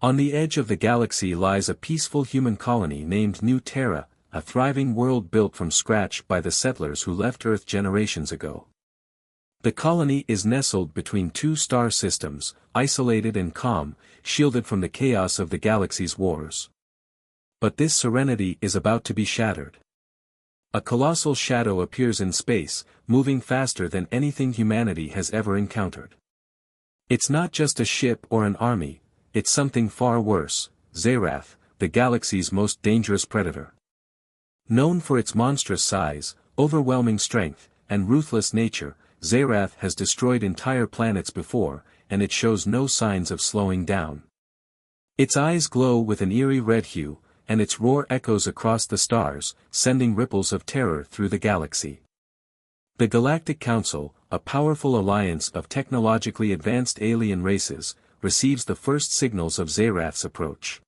On the edge of the galaxy lies a peaceful human colony named New Terra, a thriving world built from scratch by the settlers who left Earth generations ago. The colony is nestled between two star systems, isolated and calm, shielded from the chaos of the galaxy's wars. But this serenity is about to be shattered. A colossal shadow appears in space, moving faster than anything humanity has ever encountered. It's not just a ship or an army, it's something far worse, Zerath, the galaxy's most dangerous predator. Known for its monstrous size, overwhelming strength, and ruthless nature, Zerath has destroyed entire planets before, and it shows no signs of slowing down. Its eyes glow with an eerie red hue, and its roar echoes across the stars, sending ripples of terror through the galaxy. The Galactic Council, a powerful alliance of technologically advanced alien races, receives the first signals of Zerath's approach.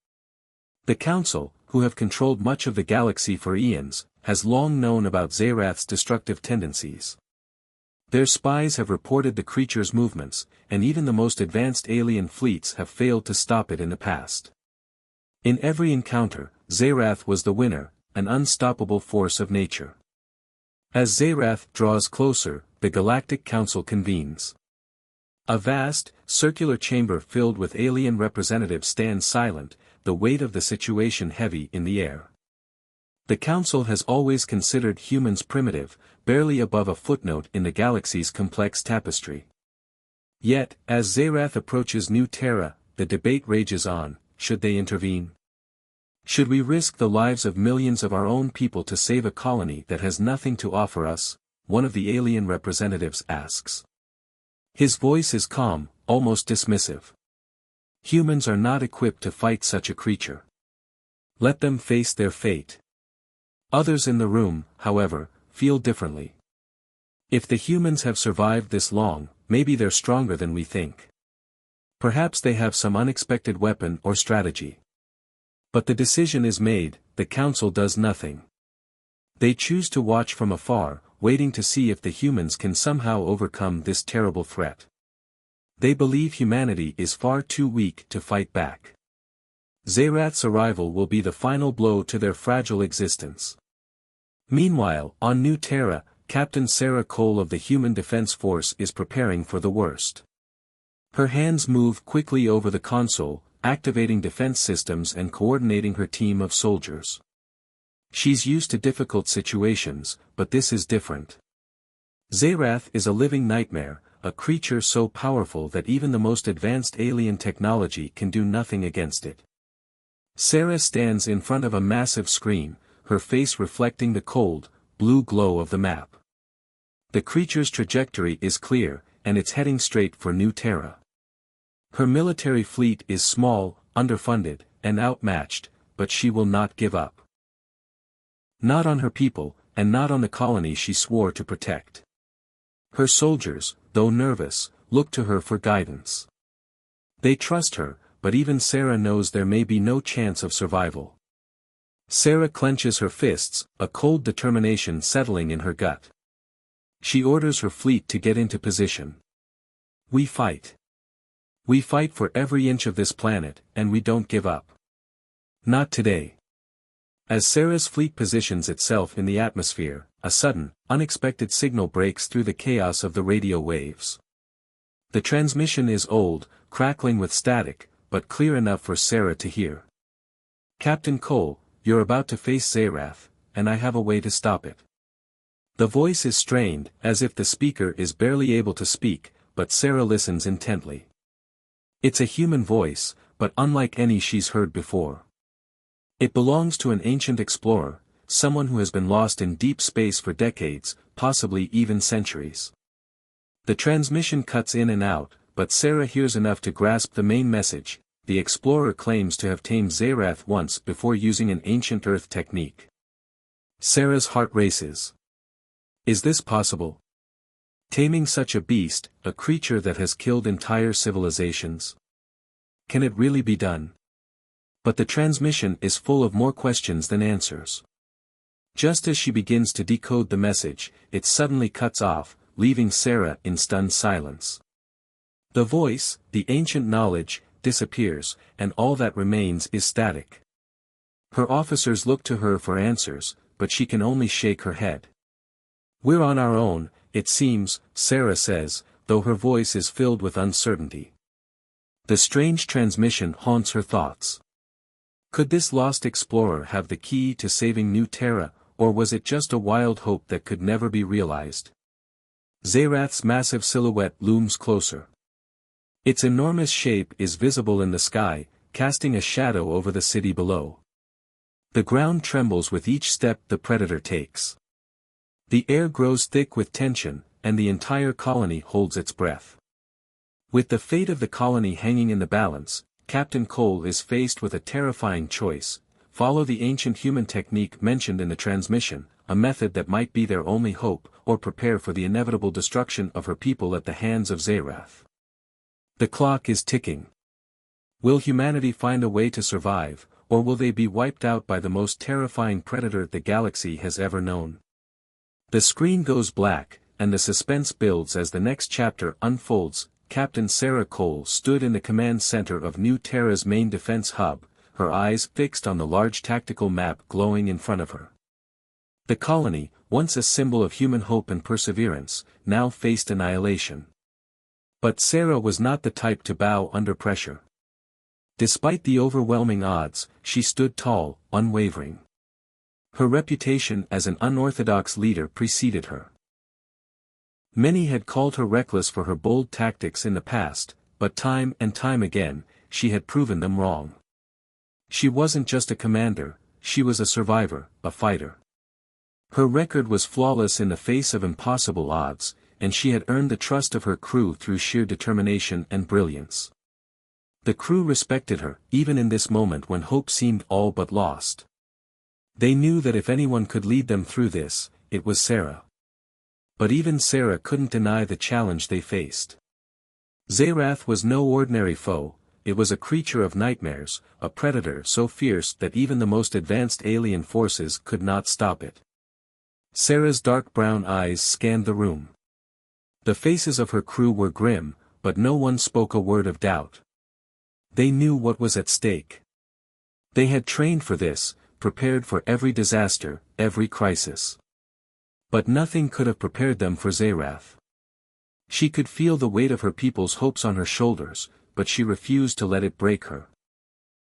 The Council, who have controlled much of the galaxy for eons, has long known about Zerath's destructive tendencies. Their spies have reported the creature's movements, and even the most advanced alien fleets have failed to stop it in the past. In every encounter, Zerath was the winner, an unstoppable force of nature. As Zerath draws closer, the Galactic Council convenes. A vast, circular chamber filled with alien representatives stands silent, the weight of the situation heavy in the air. The Council has always considered humans primitive, barely above a footnote in the galaxy's complex tapestry. Yet, as Zerath approaches New Terra, the debate rages on: should they intervene? Should we risk the lives of millions of our own people to save a colony that has nothing to offer us? One of the alien representatives asks. His voice is calm, almost dismissive. Humans are not equipped to fight such a creature. Let them face their fate. Others in the room, however, feel differently. If the humans have survived this long, maybe they're stronger than we think. Perhaps they have some unexpected weapon or strategy. But the decision is made, the Council does nothing. They choose to watch from afar, waiting to see if the humans can somehow overcome this terrible threat. They believe humanity is far too weak to fight back. Zerath's arrival will be the final blow to their fragile existence. Meanwhile, on New Terra, Captain Sarah Cole of the Human Defense Force is preparing for the worst. Her hands move quickly over the console, activating defense systems and coordinating her team of soldiers. She's used to difficult situations, but this is different. Zerath is a living nightmare, a creature so powerful that even the most advanced alien technology can do nothing against it. Sarah stands in front of a massive screen, her face reflecting the cold, blue glow of the map. The creature's trajectory is clear, and it's heading straight for New Terra. Her military fleet is small, underfunded, and outmatched, but she will not give up. Not on her people, and not on the colony she swore to protect. Her soldiers, though nervous, look to her for guidance. They trust her, but even Sarah knows there may be no chance of survival. Sarah clenches her fists, a cold determination settling in her gut. She orders her fleet to get into position. We fight. We fight for every inch of this planet, and we don't give up. Not today. As Sarah's fleet positions itself in the atmosphere, a sudden, unexpected signal breaks through the chaos of the radio waves. The transmission is old, crackling with static, but clear enough for Sarah to hear. Captain Cole, you're about to face Zerath, and I have a way to stop it. The voice is strained, as if the speaker is barely able to speak, but Sarah listens intently. It's a human voice, but unlike any she's heard before. It belongs to an ancient explorer, someone who has been lost in deep space for decades, possibly even centuries. The transmission cuts in and out, but Sarah hears enough to grasp the main message. The explorer claims to have tamed Zerath once before using an ancient Earth technique. Sarah's heart races. Is this possible? Taming such a beast, a creature that has killed entire civilizations? Can it really be done? But the transmission is full of more questions than answers. Just as she begins to decode the message, it suddenly cuts off, leaving Sarah in stunned silence. The voice, the ancient knowledge, disappears, and all that remains is static. Her officers look to her for answers, but she can only shake her head. "We're on our own, it seems," Sarah says, though her voice is filled with uncertainty. The strange transmission haunts her thoughts. Could this lost explorer have the key to saving New Terra, or was it just a wild hope that could never be realized? Zerath's massive silhouette looms closer. Its enormous shape is visible in the sky, casting a shadow over the city below. The ground trembles with each step the predator takes. The air grows thick with tension, and the entire colony holds its breath. With the fate of the colony hanging in the balance, Captain Cole is faced with a terrifying choice: follow the ancient human technique mentioned in the transmission, a method that might be their only hope, or prepare for the inevitable destruction of her people at the hands of Zerath. The clock is ticking. Will humanity find a way to survive, or will they be wiped out by the most terrifying predator the galaxy has ever known? The screen goes black, and the suspense builds as the next chapter unfolds. Captain Sarah Cole stood in the command center of New Terra's main defense hub, her eyes fixed on the large tactical map glowing in front of her. The colony, once a symbol of human hope and perseverance, now faced annihilation. But Sarah was not the type to bow under pressure. Despite the overwhelming odds, she stood tall, unwavering. Her reputation as an unorthodox leader preceded her. Many had called her reckless for her bold tactics in the past, but time and time again, she had proven them wrong. She wasn't just a commander, she was a survivor, a fighter. Her record was flawless in the face of impossible odds, and she had earned the trust of her crew through sheer determination and brilliance. The crew respected her, even in this moment when hope seemed all but lost. They knew that if anyone could lead them through this, it was Sarah. But even Sarah couldn't deny the challenge they faced. Zerath was no ordinary foe, it was a creature of nightmares, a predator so fierce that even the most advanced alien forces could not stop it. Sarah's dark brown eyes scanned the room. The faces of her crew were grim, but no one spoke a word of doubt. They knew what was at stake. They had trained for this, prepared for every disaster, every crisis. But nothing could have prepared them for Zerath. She could feel the weight of her people's hopes on her shoulders, but she refused to let it break her.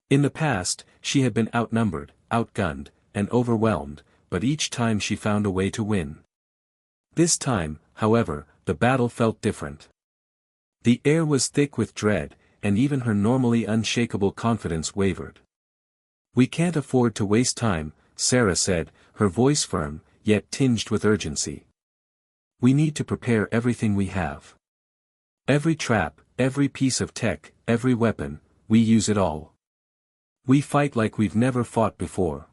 In the past, she had been outnumbered, outgunned, and overwhelmed, but each time she found a way to win. This time, however, the battle felt different. The air was thick with dread, and even her normally unshakable confidence wavered. "We can't afford to waste time," Sarah said, her voice firm, yet tinged with urgency. "We need to prepare everything we have. Every trap, every piece of tech, every weapon, we use it all. We fight like we've never fought before."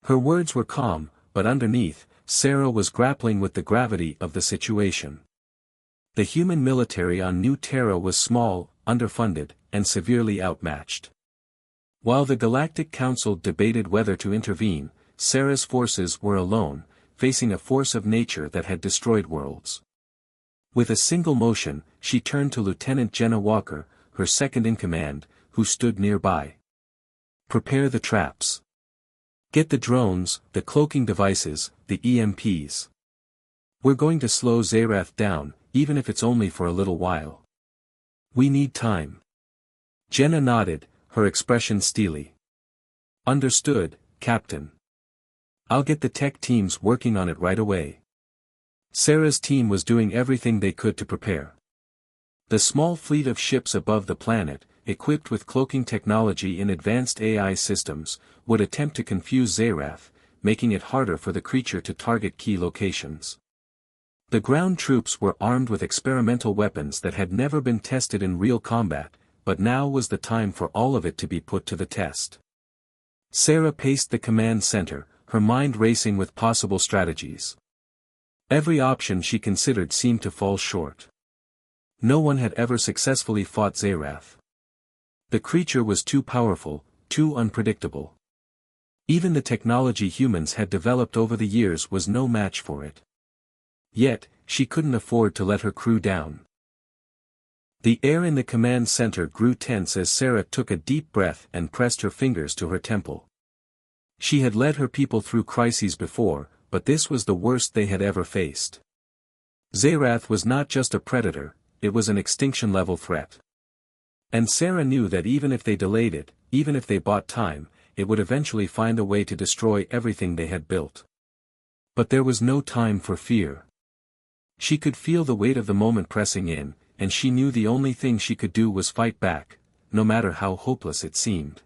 Her words were calm, but underneath, Sarah was grappling with the gravity of the situation. The human military on New Terra was small, underfunded, and severely outmatched. While the Galactic Council debated whether to intervene, Sarah's forces were alone, facing a force of nature that had destroyed worlds. With a single motion, she turned to Lieutenant Jenna Walker, her second-in-command, who stood nearby. "Prepare the traps. Get the drones, the cloaking devices, the EMPs. We're going to slow Zerath down, even if it's only for a little while. We need time." Jenna nodded, her expression steely. "Understood, Captain. I'll get the tech teams working on it right away." Sarah's team was doing everything they could to prepare. The small fleet of ships above the planet, equipped with cloaking technology and advanced AI systems, would attempt to confuse Zerath, making it harder for the creature to target key locations. The ground troops were armed with experimental weapons that had never been tested in real combat, but now was the time for all of it to be put to the test. Sarah paced the command center, her mind racing with possible strategies. Every option she considered seemed to fall short. No one had ever successfully fought Zerath. The creature was too powerful, too unpredictable. Even the technology humans had developed over the years was no match for it. Yet, she couldn't afford to let her crew down. The air in the command center grew tense as Sarah took a deep breath and pressed her fingers to her temple. She had led her people through crises before, but this was the worst they had ever faced. Zerath was not just a predator, it was an extinction-level threat. And Sarah knew that even if they delayed it, even if they bought time, it would eventually find a way to destroy everything they had built. But there was no time for fear. She could feel the weight of the moment pressing in, and she knew the only thing she could do was fight back, no matter how hopeless it seemed.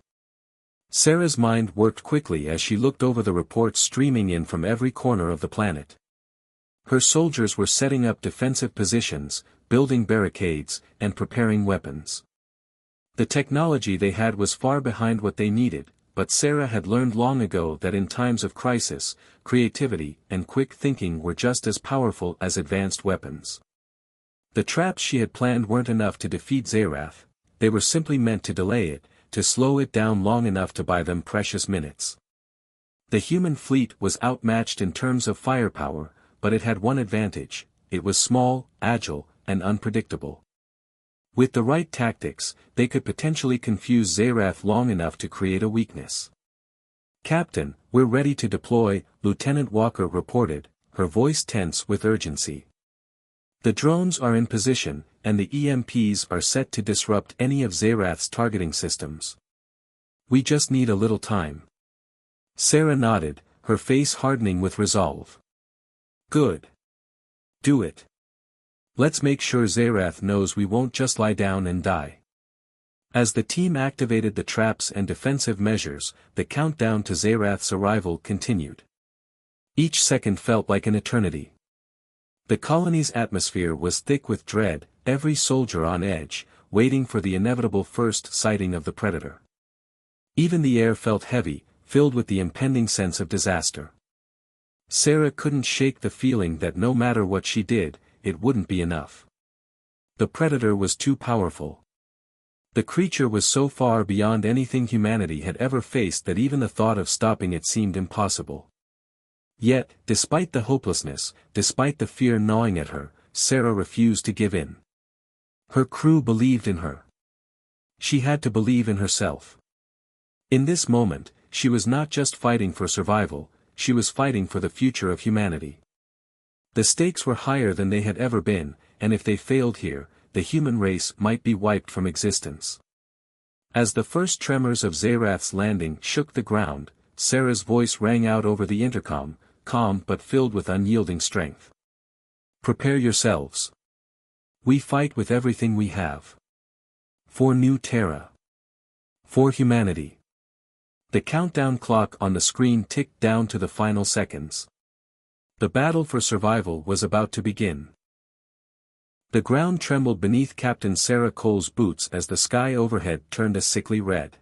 Sarah's mind worked quickly as she looked over the reports streaming in from every corner of the planet. Her soldiers were setting up defensive positions, building barricades, and preparing weapons. The technology they had was far behind what they needed, but Sarah had learned long ago that in times of crisis, creativity and quick thinking were just as powerful as advanced weapons. The traps she had planned weren't enough to defeat Zerath, they were simply meant to delay it, to slow it down long enough to buy them precious minutes. The human fleet was outmatched in terms of firepower, but it had one advantage: it was small, agile, and unpredictable. With the right tactics, they could potentially confuse Zerath long enough to create a weakness. "Captain, we're ready to deploy," Lieutenant Walker reported, her voice tense with urgency. "The drones are in position, and the EMPs are set to disrupt any of Zerath's targeting systems. We just need a little time." Sarah nodded, her face hardening with resolve. "Good. Do it. Let's make sure Zerath knows we won't just lie down and die." As the team activated the traps and defensive measures, the countdown to Zerath's arrival continued. Each second felt like an eternity. The colony's atmosphere was thick with dread, every soldier on edge, waiting for the inevitable first sighting of the predator. Even the air felt heavy, filled with the impending sense of disaster. Sarah couldn't shake the feeling that no matter what she did, it wouldn't be enough. The predator was too powerful. The creature was so far beyond anything humanity had ever faced that even the thought of stopping it seemed impossible. Yet, despite the hopelessness, despite the fear gnawing at her, Sarah refused to give in. Her crew believed in her. She had to believe in herself. In this moment, she was not just fighting for survival, she was fighting for the future of humanity. The stakes were higher than they had ever been, and if they failed here, the human race might be wiped from existence. As the first tremors of Zerath's landing shook the ground, Sarah's voice rang out over the intercom, calm but filled with unyielding strength. "Prepare yourselves. We fight with everything we have. For New Terra. For humanity." The countdown clock on the screen ticked down to the final seconds. The battle for survival was about to begin. The ground trembled beneath Captain Sarah Cole's boots as the sky overhead turned a sickly red.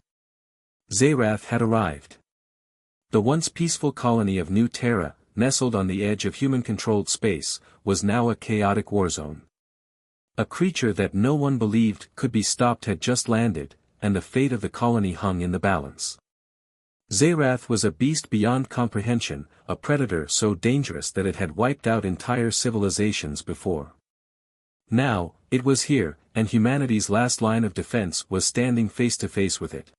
Zerath had arrived. The once peaceful colony of New Terra, nestled on the edge of human-controlled space, was now a chaotic warzone. A creature that no one believed could be stopped had just landed, and the fate of the colony hung in the balance. Zerath was a beast beyond comprehension, a predator so dangerous that it had wiped out entire civilizations before. Now, it was here, and humanity's last line of defense was standing face to face with it.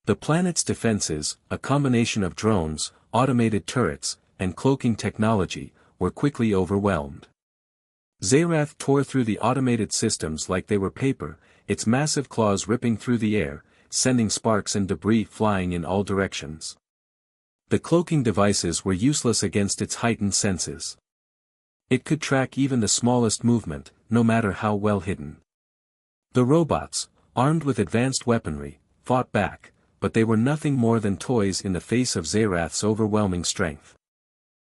The planet's defenses, a combination of drones, automated turrets, and cloaking technology, were quickly overwhelmed. Zerath tore through the automated systems like they were paper, its massive claws ripping through the air, sending sparks and debris flying in all directions. The cloaking devices were useless against its heightened senses. It could track even the smallest movement, no matter how well hidden. The robots, armed with advanced weaponry, fought back, but they were nothing more than toys in the face of Zerath's overwhelming strength.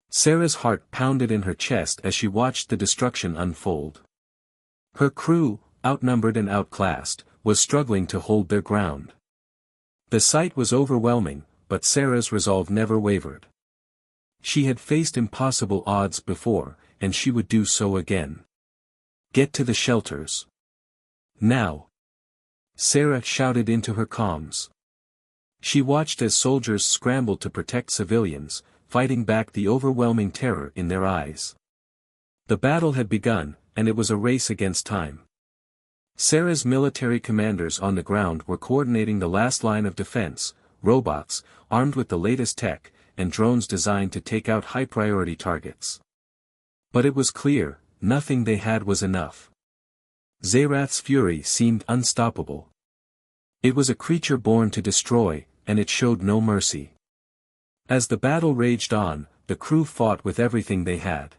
Sarah's heart pounded in her chest as she watched the destruction unfold. Her crew, outnumbered and outclassed, was struggling to hold their ground. The sight was overwhelming, but Sarah's resolve never wavered. She had faced impossible odds before, and she would do so again. "Get to the shelters. Now!" Sarah shouted into her comms. She watched as soldiers scrambled to protect civilians, fighting back the overwhelming terror in their eyes. The battle had begun, and it was a race against time. Sarah's military commanders on the ground were coordinating the last line of defense, robots, armed with the latest tech, and drones designed to take out high-priority targets. But it was clear, nothing they had was enough. Zerath's fury seemed unstoppable. It was a creature born to destroy, and it showed no mercy. As the battle raged on, the crew fought with everything they had.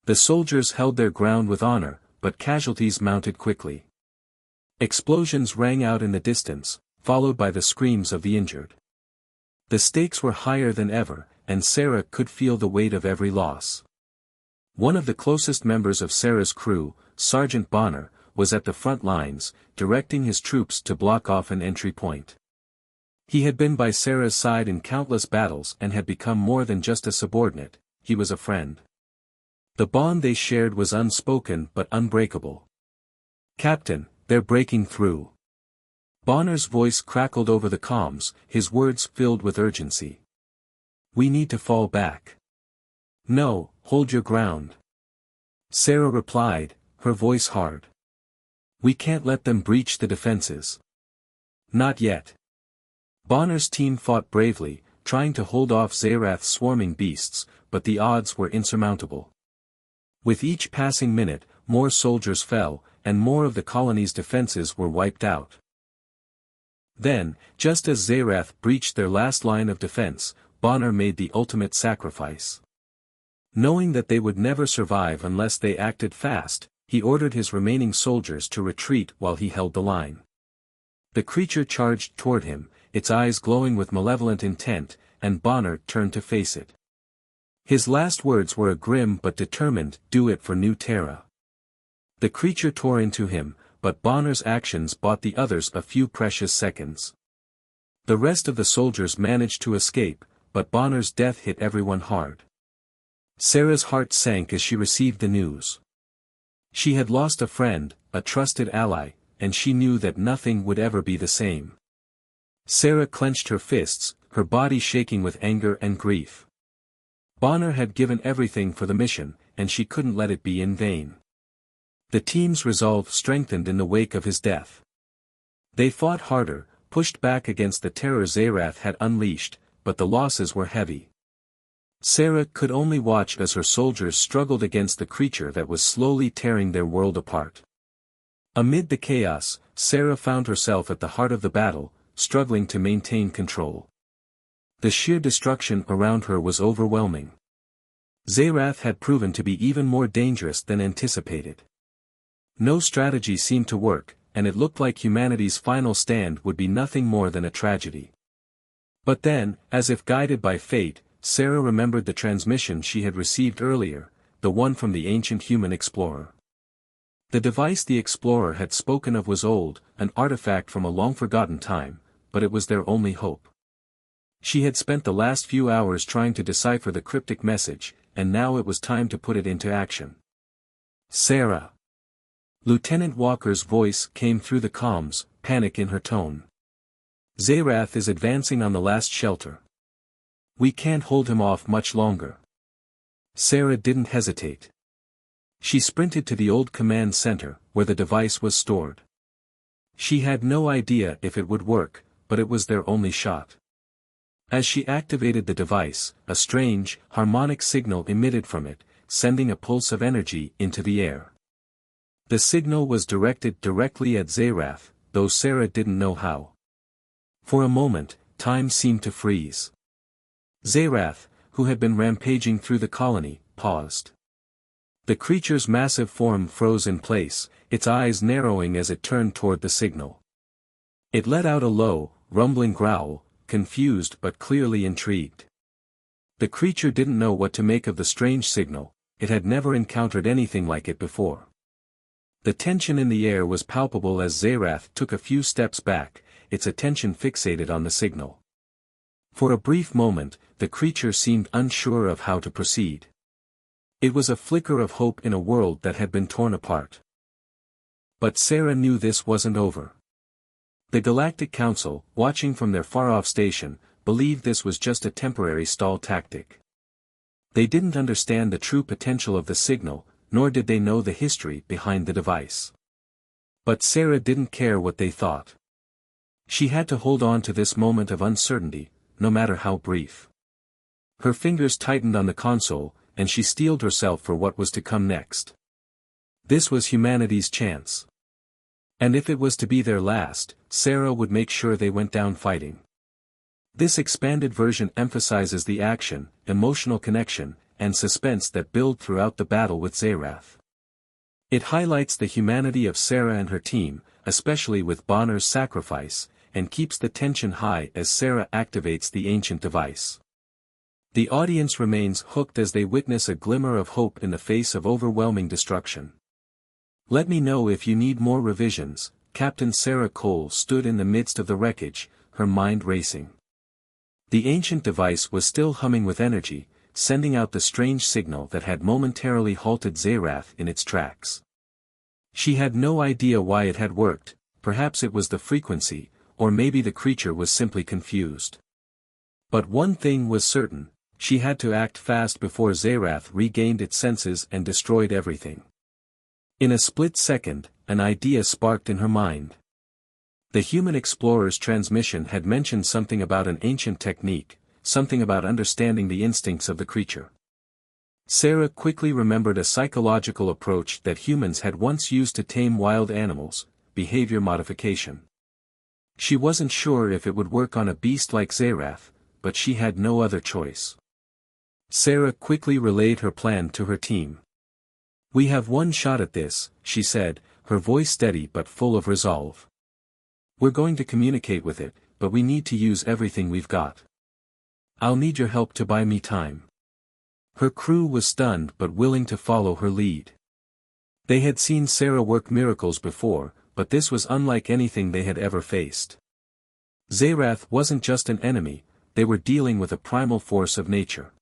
The soldiers held their ground with honor, but casualties mounted quickly. Explosions rang out in the distance, followed by the screams of the injured. The stakes were higher than ever, and Sarah could feel the weight of every loss. One of the closest members of Sarah's crew, Sergeant Bonner, was at the front lines, directing his troops to block off an entry point. He had been by Sarah's side in countless battles and had become more than just a subordinate, he was a friend. The bond they shared was unspoken but unbreakable. "Captain, they're breaking through." Bonner's voice crackled over the comms, his words filled with urgency. "We need to fall back." "No, hold your ground." Sarah replied, her voice hard. "We can't let them breach the defenses." "Not yet." Bonner's team fought bravely, trying to hold off Zerath's swarming beasts, but the odds were insurmountable. With each passing minute, more soldiers fell, and more of the colony's defenses were wiped out. Then, just as Zerath breached their last line of defense, Bonner made the ultimate sacrifice. Knowing that they would never survive unless they acted fast, he ordered his remaining soldiers to retreat while he held the line. The creature charged toward him, its eyes glowing with malevolent intent, and Bonner turned to face it. His last words were a grim but determined, "Do it for New Terra." The creature tore into him, but Bonner's actions bought the others a few precious seconds. The rest of the soldiers managed to escape, but Bonner's death hit everyone hard. Sarah's heart sank as she received the news. She had lost a friend, a trusted ally, and she knew that nothing would ever be the same. Sarah clenched her fists, her body shaking with anger and grief. Bonner had given everything for the mission, and she couldn't let it be in vain. The team's resolve strengthened in the wake of his death. They fought harder, pushed back against the terror Zerath had unleashed, but the losses were heavy. Sarah could only watch as her soldiers struggled against the creature that was slowly tearing their world apart. Amid the chaos, Sarah found herself at the heart of the battle, struggling to maintain control. The sheer destruction around her was overwhelming. Zerath had proven to be even more dangerous than anticipated. No strategy seemed to work, and it looked like humanity's final stand would be nothing more than a tragedy. But then, as if guided by fate, Sarah remembered the transmission she had received earlier, the one from the ancient human explorer. The device the explorer had spoken of was old, an artifact from a long-forgotten time, but it was their only hope. She had spent the last few hours trying to decipher the cryptic message, and now it was time to put it into action. "Sarah." Lieutenant Walker's voice came through the comms, panic in her tone. "Zerath is advancing on the last shelter. We can't hold him off much longer." Sarah didn't hesitate. She sprinted to the old command center, where the device was stored. She had no idea if it would work, but it was their only shot. As she activated the device, a strange, harmonic signal emitted from it, sending a pulse of energy into the air. The signal was directed directly at Zerath, though Sarah didn't know how. For a moment, time seemed to freeze. Zerath, who had been rampaging through the colony, paused. The creature's massive form froze in place, its eyes narrowing as it turned toward the signal. It let out a low, rumbling growl, confused but clearly intrigued. The creature didn't know what to make of the strange signal, it had never encountered anything like it before. The tension in the air was palpable as Zerath took a few steps back, its attention fixated on the signal. For a brief moment, the creature seemed unsure of how to proceed. It was a flicker of hope in a world that had been torn apart. But Sarah knew this wasn't over. The Galactic Council, watching from their far-off station, believed this was just a temporary stall tactic. They didn't understand the true potential of the signal, nor did they know the history behind the device. But Sarah didn't care what they thought. She had to hold on to this moment of uncertainty, no matter how brief. Her fingers tightened on the console, and she steeled herself for what was to come next. This was humanity's chance. And if it was to be their last, Sarah would make sure they went down fighting. This expanded version emphasizes the action, emotional connection, and suspense that build throughout the battle with Zerath. It highlights the humanity of Sarah and her team, especially with Bonner's sacrifice, and keeps the tension high as Sarah activates the ancient device. The audience remains hooked as they witness a glimmer of hope in the face of overwhelming destruction. Let me know if you need more revisions. Captain Sarah Cole stood in the midst of the wreckage, her mind racing. The ancient device was still humming with energy, sending out the strange signal that had momentarily halted Zerath in its tracks. She had no idea why it had worked, perhaps it was the frequency, or maybe the creature was simply confused. But one thing was certain, she had to act fast before Zerath regained its senses and destroyed everything. In a split second, an idea sparked in her mind. The human explorer's transmission had mentioned something about an ancient technique, something about understanding the instincts of the creature. Sarah quickly remembered a psychological approach that humans had once used to tame wild animals, behavior modification. She wasn't sure if it would work on a beast like Zerath, but she had no other choice. Sarah quickly relayed her plan to her team. "We have one shot at this," she said, her voice steady but full of resolve. "We're going to communicate with it, but we need to use everything we've got. I'll need your help to buy me time." Her crew was stunned but willing to follow her lead. They had seen Sarah work miracles before, but this was unlike anything they had ever faced. Zerath wasn't just an enemy, they were dealing with a primal force of nature.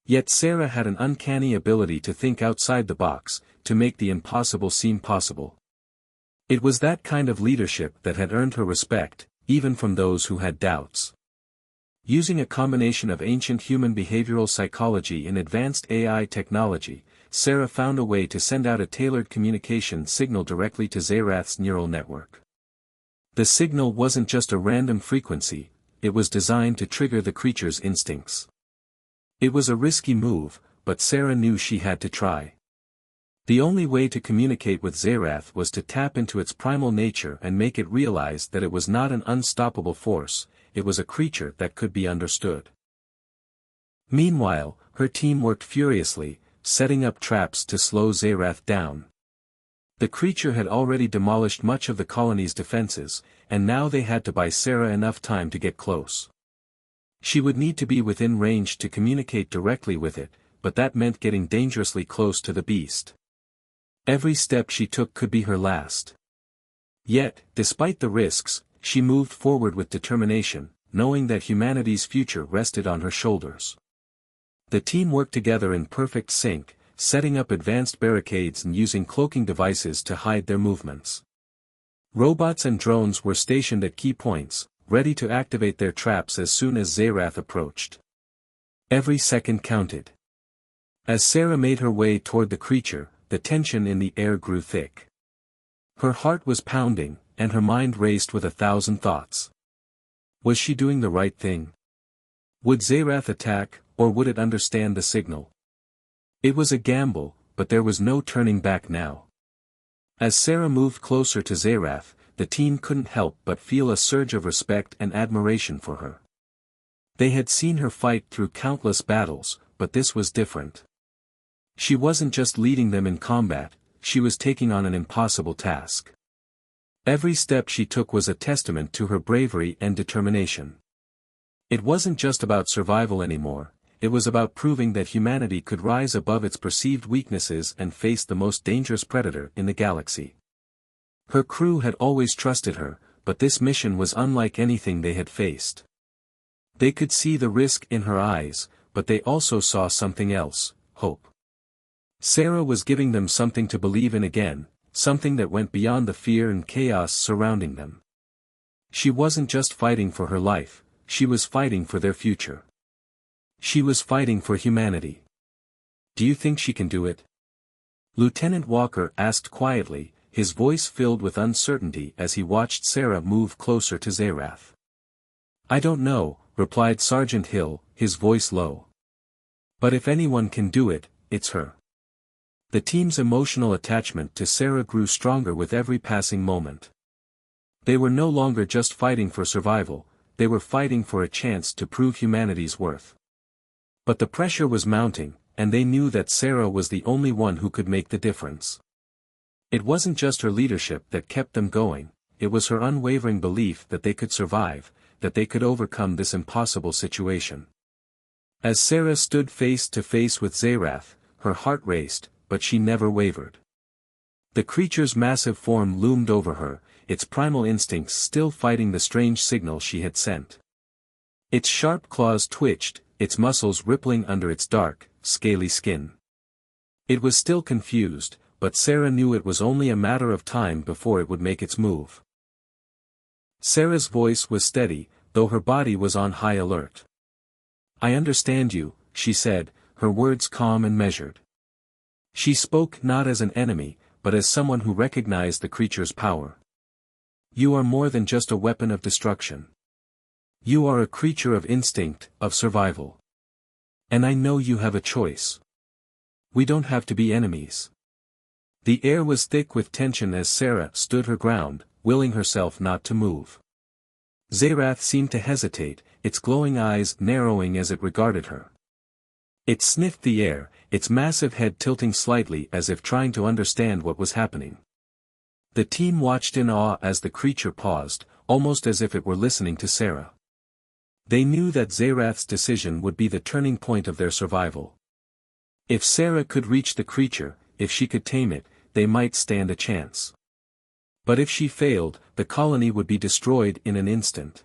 Yet Sarah had an uncanny ability to think outside the box, to make the impossible seem possible. It was that kind of leadership that had earned her respect, even from those who had doubts. Using a combination of ancient human behavioral psychology and advanced AI technology, Sarah found a way to send out a tailored communication signal directly to Zerath's neural network. The signal wasn't just a random frequency, it was designed to trigger the creature's instincts. It was a risky move, but Sarah knew she had to try. The only way to communicate with Zerath was to tap into its primal nature and make it realize that it was not an unstoppable force, it was a creature that could be understood. Meanwhile, her team worked furiously, setting up traps to slow Zerath down. The creature had already demolished much of the colony's defenses, and now they had to buy Sarah enough time to get close. She would need to be within range to communicate directly with it, but that meant getting dangerously close to the beast. Every step she took could be her last. Yet, despite the risks, she moved forward with determination, knowing that humanity's future rested on her shoulders. The team worked together in perfect sync, setting up advanced barricades and using cloaking devices to hide their movements. Robots and drones were stationed at key points, ready to activate their traps as soon as Zerath approached. Every second counted. As Sarah made her way toward the creature, the tension in the air grew thick. Her heart was pounding, and her mind raced with 1,000 thoughts. Was she doing the right thing? Would Zerath attack, or would it understand the signal? It was a gamble, but there was no turning back now. As Sarah moved closer to Zerath, the team couldn't help but feel a surge of respect and admiration for her. They had seen her fight through countless battles, but this was different. She wasn't just leading them in combat, she was taking on an impossible task. Every step she took was a testament to her bravery and determination. It wasn't just about survival anymore, it was about proving that humanity could rise above its perceived weaknesses and face the most dangerous predator in the galaxy. Her crew had always trusted her, but this mission was unlike anything they had faced. They could see the risk in her eyes, but they also saw something else, hope. Sarah was giving them something to believe in again, something that went beyond the fear and chaos surrounding them. She wasn't just fighting for her life, she was fighting for their future. She was fighting for humanity. "Do you think she can do it?" Lieutenant Walker asked quietly, his voice filled with uncertainty as he watched Sarah move closer to Zerath. "I don't know," replied Sergeant Hill, his voice low. "But if anyone can do it, it's her." The team's emotional attachment to Sarah grew stronger with every passing moment. They were no longer just fighting for survival, they were fighting for a chance to prove humanity's worth. But the pressure was mounting, and they knew that Sarah was the only one who could make the difference. It wasn't just her leadership that kept them going, it was her unwavering belief that they could survive, that they could overcome this impossible situation. As Sarah stood face to face with Zerath, her heart raced, but she never wavered. The creature's massive form loomed over her, its primal instincts still fighting the strange signal she had sent. Its sharp claws twitched, its muscles rippling under its dark, scaly skin. It was still confused, but Sarah knew it was only a matter of time before it would make its move. Sarah's voice was steady, though her body was on high alert. "I understand you," she said, her words calm and measured. She spoke not as an enemy, but as someone who recognized the creature's power. "You are more than just a weapon of destruction. You are a creature of instinct, of survival. And I know you have a choice. We don't have to be enemies." The air was thick with tension as Sarah stood her ground, willing herself not to move. Zerath seemed to hesitate, its glowing eyes narrowing as it regarded her. It sniffed the air, its massive head tilting slightly as if trying to understand what was happening. The team watched in awe as the creature paused, almost as if it were listening to Sarah. They knew that Zerath's decision would be the turning point of their survival. If Sarah could reach the creature, if she could tame it, they might stand a chance. But if she failed, the colony would be destroyed in an instant.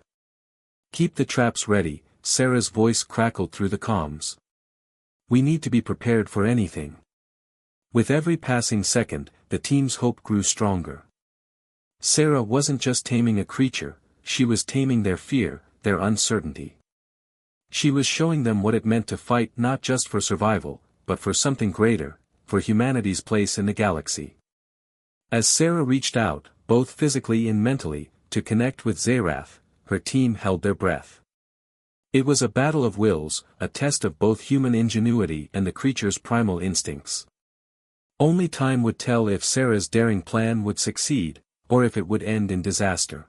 "Keep the traps ready," Sarah's voice crackled through the comms. "We need to be prepared for anything." With every passing second, the team's hope grew stronger. Sarah wasn't just taming a creature, she was taming their fear, their uncertainty. She was showing them what it meant to fight not just for survival, but for something greater, for humanity's place in the galaxy. As Sarah reached out, both physically and mentally, to connect with Zerath, her team held their breath. It was a battle of wills, a test of both human ingenuity and the creature's primal instincts. Only time would tell if Sarah's daring plan would succeed, or if it would end in disaster.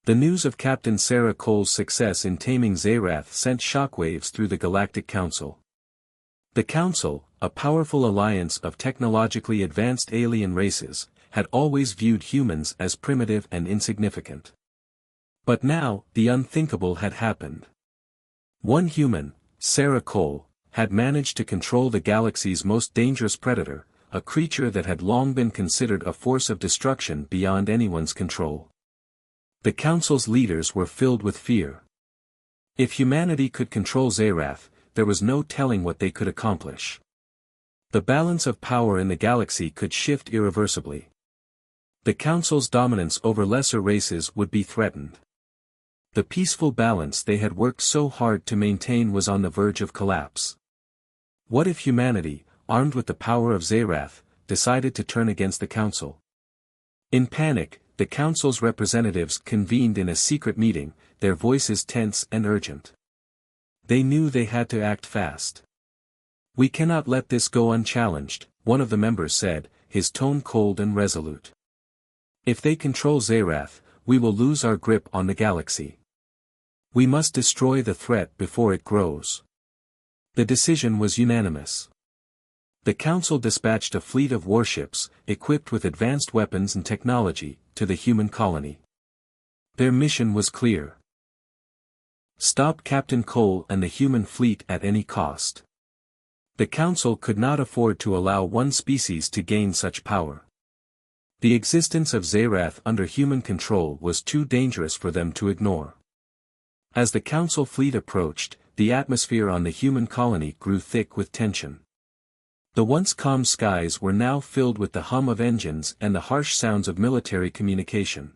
The news of Captain Sarah Cole's success in taming Zerath sent shockwaves through the Galactic Council. The Council, a powerful alliance of technologically advanced alien races, had always viewed humans as primitive and insignificant. But now, the unthinkable had happened. One human, Sarah Cole, had managed to control the galaxy's most dangerous predator, a creature that had long been considered a force of destruction beyond anyone's control. The Council's leaders were filled with fear. If humanity could control Zerath, there was no telling what they could accomplish. The balance of power in the galaxy could shift irreversibly. The Council's dominance over lesser races would be threatened. The peaceful balance they had worked so hard to maintain was on the verge of collapse. What if humanity, armed with the power of Zerath, decided to turn against the Council? In panic, the Council's representatives convened in a secret meeting, their voices tense and urgent. They knew they had to act fast. "We cannot let this go unchallenged," one of the members said, his tone cold and resolute. "If they control Zerath, we will lose our grip on the galaxy. We must destroy the threat before it grows." The decision was unanimous. The Council dispatched a fleet of warships, equipped with advanced weapons and technology, to the human colony. Their mission was clear. Stop Captain Cole and the human fleet at any cost. The Council could not afford to allow one species to gain such power. The existence of Zerath under human control was too dangerous for them to ignore. As the Council fleet approached, the atmosphere on the human colony grew thick with tension. The once calm skies were now filled with the hum of engines and the harsh sounds of military communication.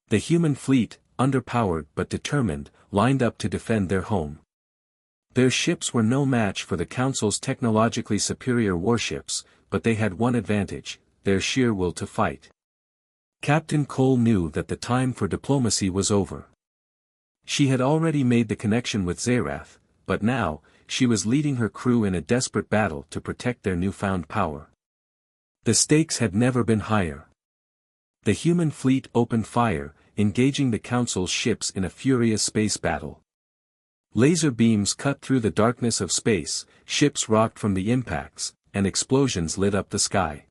The human fleet, underpowered but determined, lined up to defend their home. Their ships were no match for the Council's technologically superior warships, but they had one advantage: their sheer will to fight. Captain Cole knew that the time for diplomacy was over. She had already made the connection with Zerath, but now, she was leading her crew in a desperate battle to protect their newfound power. The stakes had never been higher. The human fleet opened fire, engaging the Council's ships in a furious space battle. Laser beams cut through the darkness of space, ships rocked from the impacts, and explosions lit up the sky.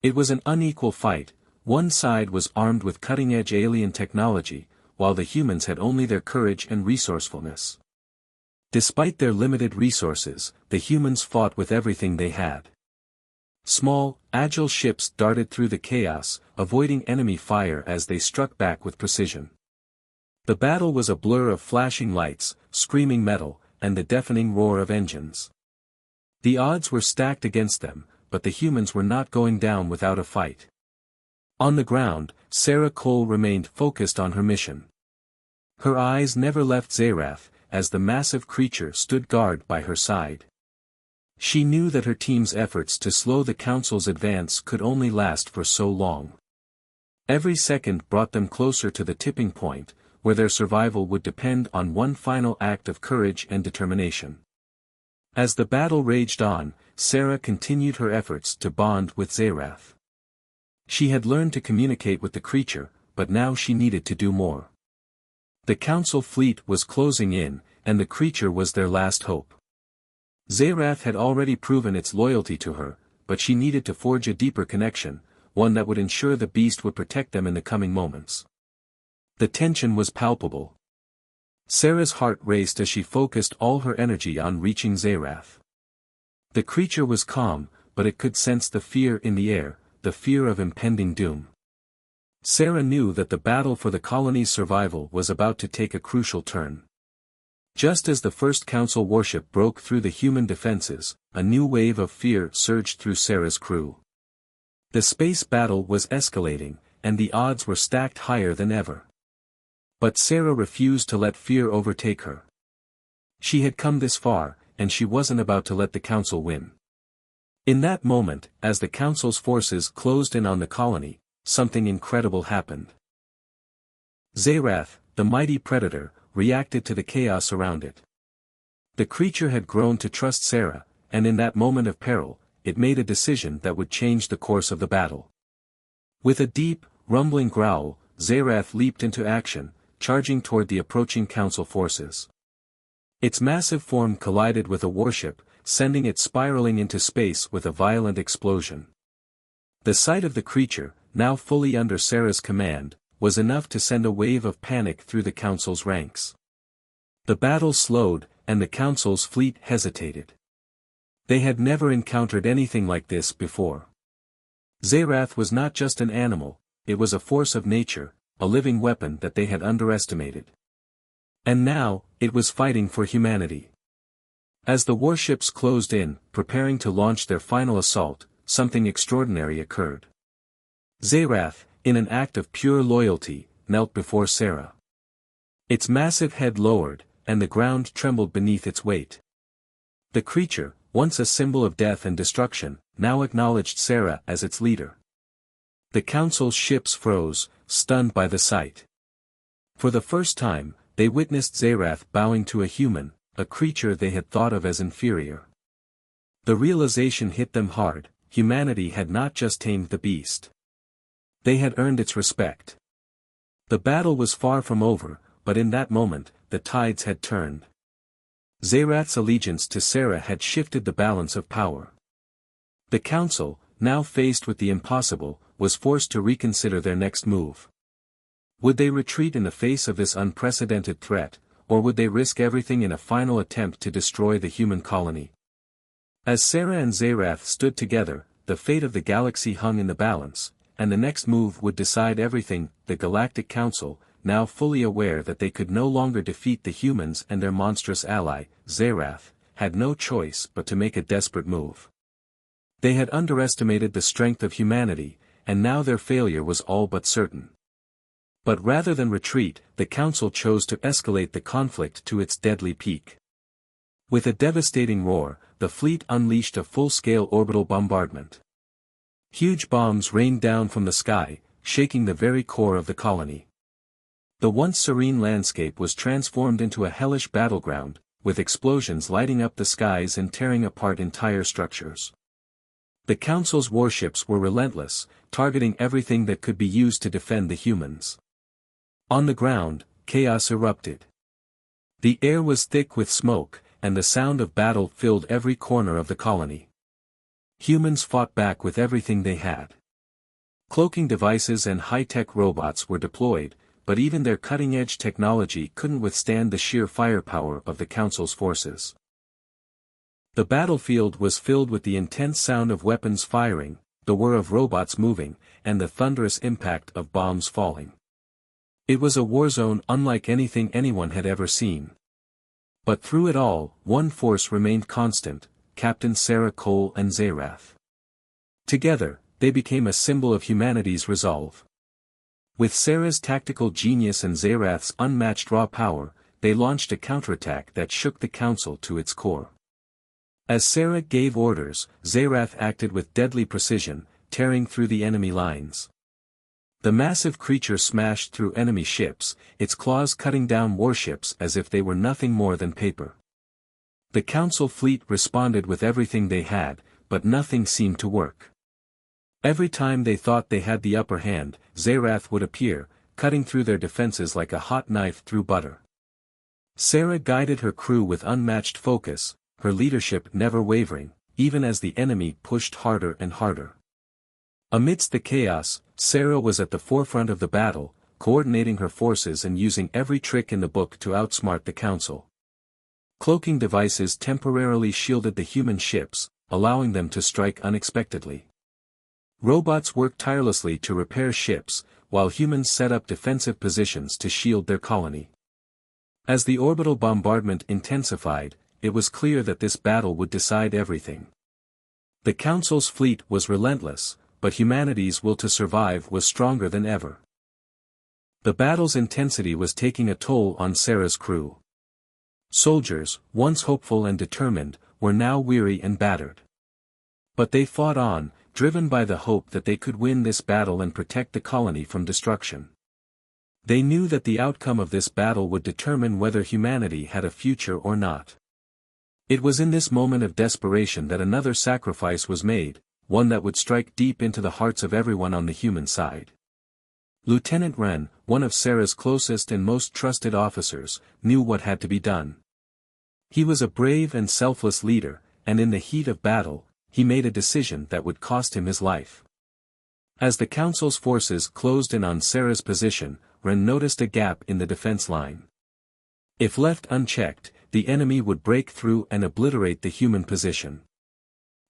It was an unequal fight. One side was armed with cutting-edge alien technology, while the humans had only their courage and resourcefulness. Despite their limited resources, the humans fought with everything they had. Small, agile ships darted through the chaos, avoiding enemy fire as they struck back with precision. The battle was a blur of flashing lights, screaming metal, and the deafening roar of engines. The odds were stacked against them, but the humans were not going down without a fight. On the ground, Sarah Cole remained focused on her mission. Her eyes never left Zerath, as the massive creature stood guard by her side. She knew that her team's efforts to slow the Council's advance could only last for so long. Every second brought them closer to the tipping point, where their survival would depend on one final act of courage and determination. As the battle raged on, Sarah continued her efforts to bond with Zerath. She had learned to communicate with the creature, but now she needed to do more. The Council fleet was closing in, and the creature was their last hope. Zerath had already proven its loyalty to her, but she needed to forge a deeper connection, one that would ensure the beast would protect them in the coming moments. The tension was palpable. Sarah's heart raced as she focused all her energy on reaching Zerath. The creature was calm, but it could sense the fear in the air, the fear of impending doom. Sarah knew that the battle for the colony's survival was about to take a crucial turn. Just as the first Council warship broke through the human defenses, a new wave of fear surged through Sarah's crew. The space battle was escalating, and the odds were stacked higher than ever. But Sarah refused to let fear overtake her. She had come this far, and she wasn't about to let the Council win. In that moment, as the Council's forces closed in on the colony, something incredible happened. Zerath, the mighty predator, reacted to the chaos around it. The creature had grown to trust Sarah, and in that moment of peril, it made a decision that would change the course of the battle. With a deep, rumbling growl, Zerath leaped into action, charging toward the approaching Council forces. Its massive form collided with a warship, sending it spiraling into space with a violent explosion. The sight of the creature, now fully under Sarah's command, was enough to send a wave of panic through the Council's ranks. The battle slowed, and the Council's fleet hesitated. They had never encountered anything like this before. Zerath was not just an animal, it was a force of nature, a living weapon that they had underestimated. And now, it was fighting for humanity. As the warships closed in, preparing to launch their final assault, something extraordinary occurred. Zerath, in an act of pure loyalty, knelt before Sarah. Its massive head lowered, and the ground trembled beneath its weight. The creature, once a symbol of death and destruction, now acknowledged Sarah as its leader. The Council's ships froze, stunned by the sight. For the first time, they witnessed Zerath bowing to a human, a creature they had thought of as inferior. The realization hit them hard: humanity had not just tamed the beast. They had earned its respect. The battle was far from over, but in that moment, the tides had turned. Zerath's allegiance to Sarah had shifted the balance of power. The Council, now faced with the impossible, was forced to reconsider their next move. Would they retreat in the face of this unprecedented threat, or would they risk everything in a final attempt to destroy the human colony? As Sarah and Zerath stood together, the fate of the galaxy hung in the balance, and the next move would decide everything. The Galactic Council, now fully aware that they could no longer defeat the humans and their monstrous ally, Zerath, had no choice but to make a desperate move. They had underestimated the strength of humanity, and now their failure was all but certain. But rather than retreat, the Council chose to escalate the conflict to its deadly peak. With a devastating roar, the fleet unleashed a full-scale orbital bombardment. Huge bombs rained down from the sky, shaking the very core of the colony. The once serene landscape was transformed into a hellish battleground, with explosions lighting up the skies and tearing apart entire structures. The Council's warships were relentless, targeting everything that could be used to defend the humans. On the ground, chaos erupted. The air was thick with smoke, and the sound of battle filled every corner of the colony. Humans fought back with everything they had. Cloaking devices and high-tech robots were deployed, but even their cutting-edge technology couldn't withstand the sheer firepower of the Council's forces. The battlefield was filled with the intense sound of weapons firing, the whir of robots moving, and the thunderous impact of bombs falling. It was a war zone unlike anything anyone had ever seen. But through it all, one force remained constant: Captain Sarah Cole and Zerath. Together, they became a symbol of humanity's resolve. With Sarah's tactical genius and Zerath's unmatched raw power, they launched a counterattack that shook the Council to its core. As Sarah gave orders, Zerath acted with deadly precision, tearing through the enemy lines. The massive creature smashed through enemy ships, its claws cutting down warships as if they were nothing more than paper. The Council fleet responded with everything they had, but nothing seemed to work. Every time they thought they had the upper hand, Zerath would appear, cutting through their defenses like a hot knife through butter. Sarah guided her crew with unmatched focus, her leadership never wavering, even as the enemy pushed harder and harder. Amidst the chaos, Sarah was at the forefront of the battle, coordinating her forces and using every trick in the book to outsmart the Council. Cloaking devices temporarily shielded the human ships, allowing them to strike unexpectedly. Robots worked tirelessly to repair ships, while humans set up defensive positions to shield their colony. As the orbital bombardment intensified, it was clear that this battle would decide everything. The Council's fleet was relentless, but humanity's will to survive was stronger than ever. The battle's intensity was taking a toll on Sarah's crew. Soldiers, once hopeful and determined, were now weary and battered. But they fought on, driven by the hope that they could win this battle and protect the colony from destruction. They knew that the outcome of this battle would determine whether humanity had a future or not. It was in this moment of desperation that another sacrifice was made, one that would strike deep into the hearts of everyone on the human side. Lieutenant Wren, one of Sarah's closest and most trusted officers, knew what had to be done. He was a brave and selfless leader, and in the heat of battle, he made a decision that would cost him his life. As the Council's forces closed in on Sarah's position, Wren noticed a gap in the defense line. If left unchecked, the enemy would break through and obliterate the human position.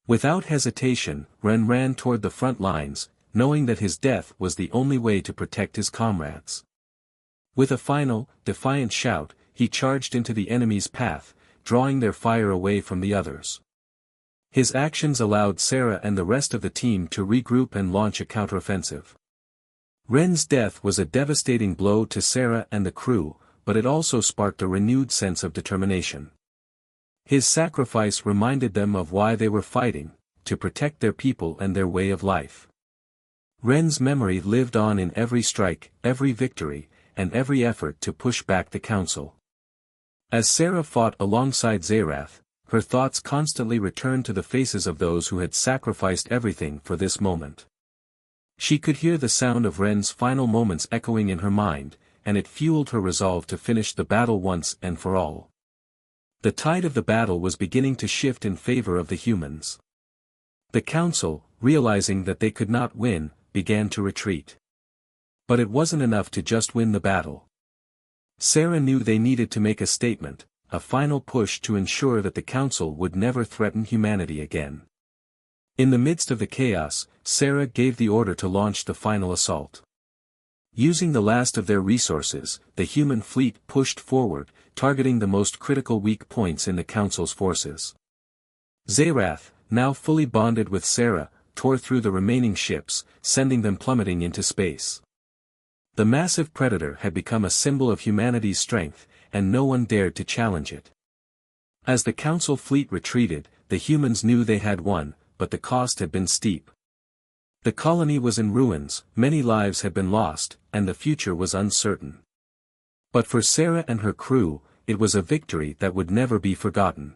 Without hesitation, Wren ran toward the front lines, knowing that his death was the only way to protect his comrades. With a final, defiant shout, he charged into the enemy's path, drawing their fire away from the others. His actions allowed Sarah and the rest of the team to regroup and launch a counteroffensive. Wren's death was a devastating blow to Sarah and the crew, but it also sparked a renewed sense of determination. His sacrifice reminded them of why they were fighting: to protect their people and their way of life. Wren's memory lived on in every strike, every victory, and every effort to push back the Council. As Sarah fought alongside Zerath, her thoughts constantly returned to the faces of those who had sacrificed everything for this moment. She could hear the sound of Wren's final moments echoing in her mind, and it fueled her resolve to finish the battle once and for all. The tide of the battle was beginning to shift in favor of the humans. The Council, realizing that they could not win, began to retreat. But it wasn't enough to just win the battle. Sarah knew they needed to make a statement, a final push to ensure that the Council would never threaten humanity again. In the midst of the chaos, Sarah gave the order to launch the final assault. Using the last of their resources, the human fleet pushed forward, targeting the most critical weak points in the Council's forces. Zerath, now fully bonded with Sarah, tore through the remaining ships, sending them plummeting into space. The massive predator had become a symbol of humanity's strength, and no one dared to challenge it. As the Council fleet retreated, the humans knew they had won, but the cost had been steep. The colony was in ruins, many lives had been lost, and the future was uncertain. But for Sarah and her crew, it was a victory that would never be forgotten.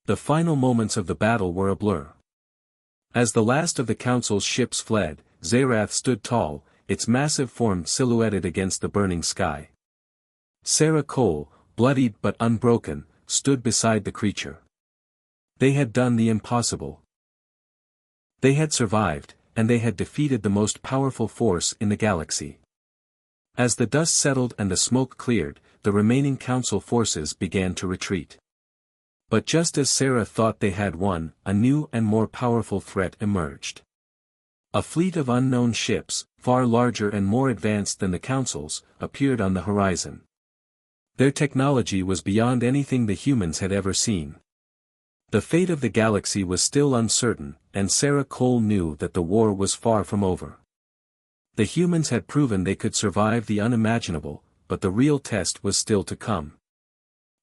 The final moments of the battle were a blur. As the last of the Council's ships fled, Zerath stood tall, its massive form silhouetted against the burning sky. Sarah Cole, bloodied but unbroken, stood beside the creature. They had done the impossible. They had survived, and they had defeated the most powerful force in the galaxy. As the dust settled and the smoke cleared, the remaining Council forces began to retreat. But just as Sarah thought they had won, a new and more powerful threat emerged. A fleet of unknown ships, far larger and more advanced than the Council's, appeared on the horizon. Their technology was beyond anything the humans had ever seen. The fate of the galaxy was still uncertain, and Sarah Cole knew that the war was far from over. The humans had proven they could survive the unimaginable, but the real test was still to come.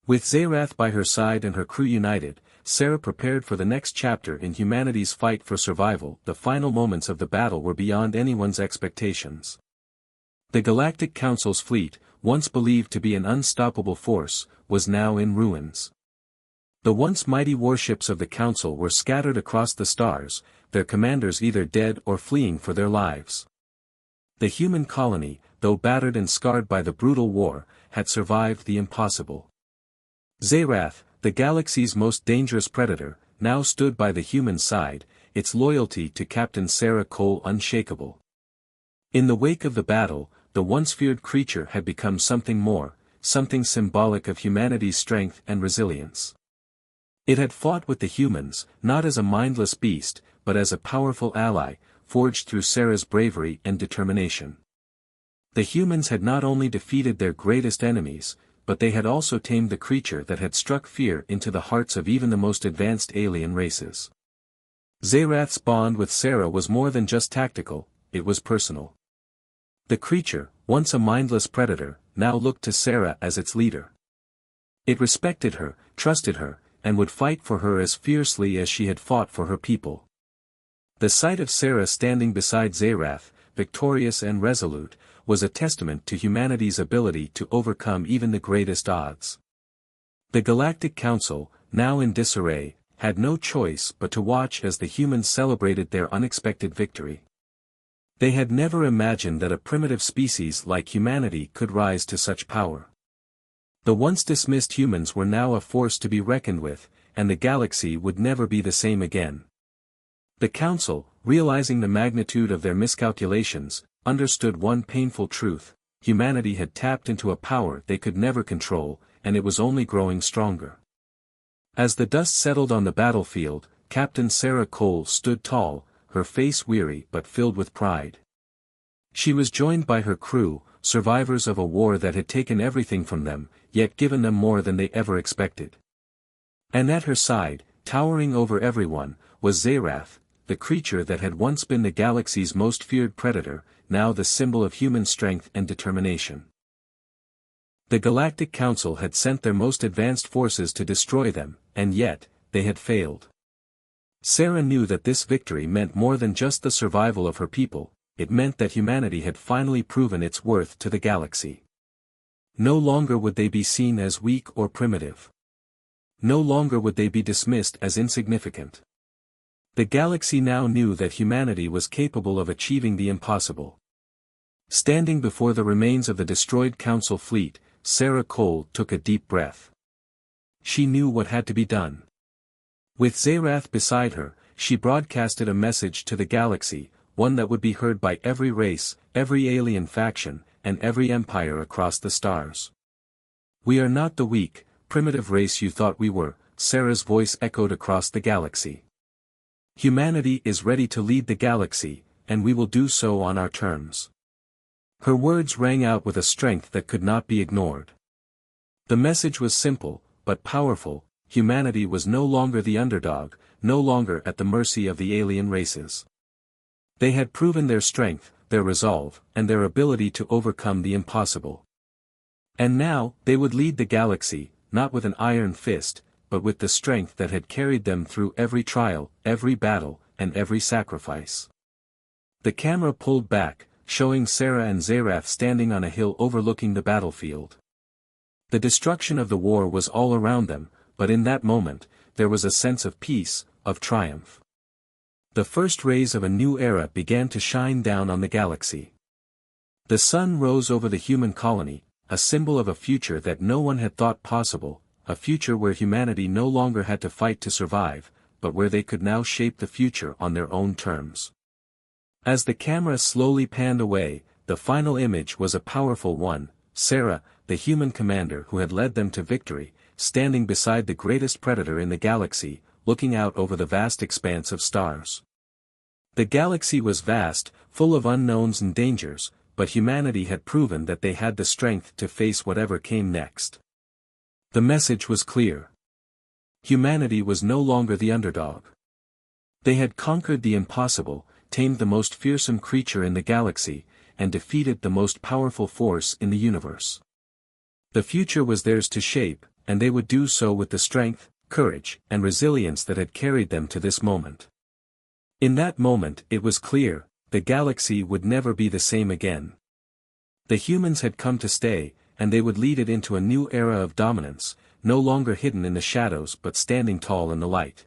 With Zerath by her side and her crew united, Sarah prepared for the next chapter in humanity's fight for survival. The final moments of the battle were beyond anyone's expectations. The Galactic Council's fleet, once believed to be an unstoppable force, was now in ruins. The once mighty warships of the Council were scattered across the stars, their commanders either dead or fleeing for their lives. The human colony, though battered and scarred by the brutal war, had survived the impossible. Zerath, the galaxy's most dangerous predator, now stood by the human side, its loyalty to Captain Sarah Cole unshakable. In the wake of the battle, the once feared creature had become something more, something symbolic of humanity's strength and resilience. It had fought with the humans, not as a mindless beast, but as a powerful ally, forged through Sarah's bravery and determination. The humans had not only defeated their greatest enemies, but they had also tamed the creature that had struck fear into the hearts of even the most advanced alien races. Zerath's bond with Sarah was more than just tactical, it was personal. The creature, once a mindless predator, now looked to Sarah as its leader. It respected her, trusted her, and would fight for her as fiercely as she had fought for her people. The sight of Sarah standing beside Zerath, victorious and resolute, was a testament to humanity's ability to overcome even the greatest odds. The Galactic Council, now in disarray, had no choice but to watch as the humans celebrated their unexpected victory. They had never imagined that a primitive species like humanity could rise to such power. The once dismissed humans were now a force to be reckoned with, and the galaxy would never be the same again. The Council, realizing the magnitude of their miscalculations, understood one painful truth: humanity had tapped into a power they could never control, and it was only growing stronger. As the dust settled on the battlefield, Captain Sarah Cole stood tall, her face weary but filled with pride. She was joined by her crew, survivors of a war that had taken everything from them, yet given them more than they ever expected. And at her side, towering over everyone, was Zerath, the creature that had once been the galaxy's most feared predator, now the symbol of human strength and determination. The Galactic Council had sent their most advanced forces to destroy them, and yet, they had failed. Sarah knew that this victory meant more than just the survival of her people, it meant that humanity had finally proven its worth to the galaxy. No longer would they be seen as weak or primitive. No longer would they be dismissed as insignificant. The galaxy now knew that humanity was capable of achieving the impossible. Standing before the remains of the destroyed Council fleet, Sarah Cole took a deep breath. She knew what had to be done. With Zerath beside her, she broadcasted a message to the galaxy, one that would be heard by every race, every alien faction, and every empire across the stars. "We are not the weak, primitive race you thought we were," Sarah's voice echoed across the galaxy. "Humanity is ready to lead the galaxy, and we will do so on our terms." Her words rang out with a strength that could not be ignored. The message was simple, but powerful: humanity was no longer the underdog, no longer at the mercy of the alien races. They had proven their strength, their resolve, and their ability to overcome the impossible. And now, they would lead the galaxy, not with an iron fist, but with the strength that had carried them through every trial, every battle, and every sacrifice. The camera pulled back, showing Sarah and Zerath standing on a hill overlooking the battlefield. The destruction of the war was all around them, but in that moment, there was a sense of peace, of triumph. The first rays of a new era began to shine down on the galaxy. The sun rose over the human colony, a symbol of a future that no one had thought possible, a future where humanity no longer had to fight to survive, but where they could now shape the future on their own terms. As the camera slowly panned away, the final image was a powerful one: Sarah, the human commander who had led them to victory, standing beside the greatest predator in the galaxy, looking out over the vast expanse of stars. The galaxy was vast, full of unknowns and dangers, but humanity had proven that they had the strength to face whatever came next. The message was clear. Humanity was no longer the underdog. They had conquered the impossible, tamed the most fearsome creature in the galaxy, and defeated the most powerful force in the universe. The future was theirs to shape, and they would do so with the strength, courage, and resilience that had carried them to this moment. In that moment it was clear, the galaxy would never be the same again. The humans had come to stay, and they would lead it into a new era of dominance, no longer hidden in the shadows but standing tall in the light.